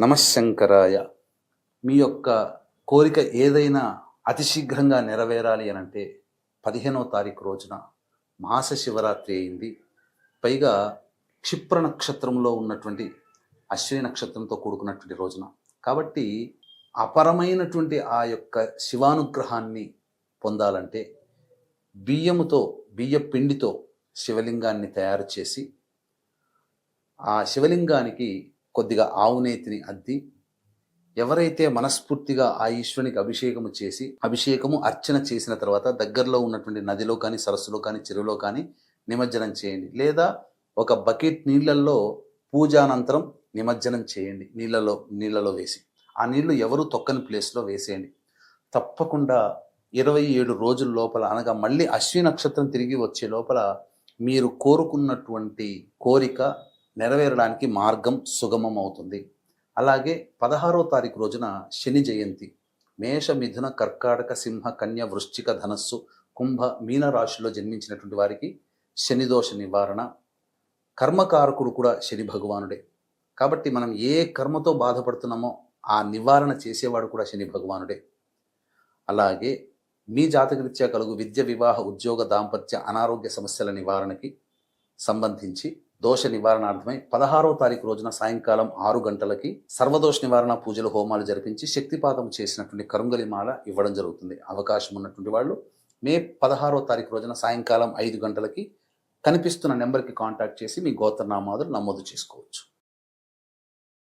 నమశంకరాయ. మీ యొక్క కోరిక ఏదైనా అతి శీఘ్రంగా నెరవేరాలి అనంటే 15వ తారీఖు రోజున మాస శివరాత్రి అయింది. పైగా క్షిప్ర నక్షత్రంలో ఉన్నటువంటి అశ్విని నక్షత్రంతో కూడుకున్నటువంటి రోజున. కాబట్టి అపరమైనటువంటి ఆ యొక్క శివానుగ్రహాన్ని పొందాలంటే బియ్య పిండితో శివలింగాన్ని తయారు చేసి ఆ శివలింగానికి కొద్దిగా ఆవునేతిని అద్ది ఎవరైతే మనస్ఫూర్తిగా ఆ ఈశ్వరునికి అభిషేకము అర్చన చేసిన తర్వాత దగ్గరలో ఉన్నటువంటి నదిలో కానీ సరస్సులో కానీ చెరువులో కానీ నిమజ్జనం చేయండి. లేదా ఒక బకెట్ నీళ్ళల్లో పూజానంతరం నిమజ్జనం చేయండి. నీళ్ళలో వేసి ఆ నీళ్లు ఎవరు తొక్కని ప్లేస్లో వేసేయండి. తప్పకుండా 27 రోజుల లోపల, అనగా మళ్ళీ అశ్విని నక్షత్రం తిరిగి వచ్చే లోపల మీరు కోరుకున్నటువంటి కోరిక నెరవేరడానికి మార్గం సుగమం అవుతుంది. అలాగే 16వ తారీఖు రోజున శని జయంతి. మేష, మిథున, కర్కాటక, సింహ, కన్య, వృశ్చిక, ధనస్సు, కుంభ, మీన రాశిలో జన్మించినటువంటి వారికి శనిదోష నివారణ. కర్మకారకుడు కూడా శని భగవానుడే. కాబట్టి మనం ఏ కర్మతో బాధపడుతున్నామో ఆ నివారణ చేసేవాడు కూడా శని భగవానుడే. అలాగే మీ జాతకరీత్యా కలుగు విద్య, వివాహ, ఉద్యోగ, దాంపత్య, అనారోగ్య సమస్యల నివారణకి సంబంధించి దోష నివారణార్థమై 16వ తారీఖు రోజున సాయంకాలం 6 గంటలకి సర్వదోష నివారణ పూజలు, హోమాలు జరిపించి శక్తిపాతం చేసినటువంటి కరుంగలిమాల ఇవ్వడం జరుగుతుంది. అవకాశం ఉన్నటువంటి వాళ్ళు మే 16వ తారీఖు రోజున సాయంకాలం 5 గంటలకి కనిపిస్తున్న నెంబర్కి కాంటాక్ట్ చేసి మీ గోత్రనామాదులు నమోదు చేసుకోవచ్చు.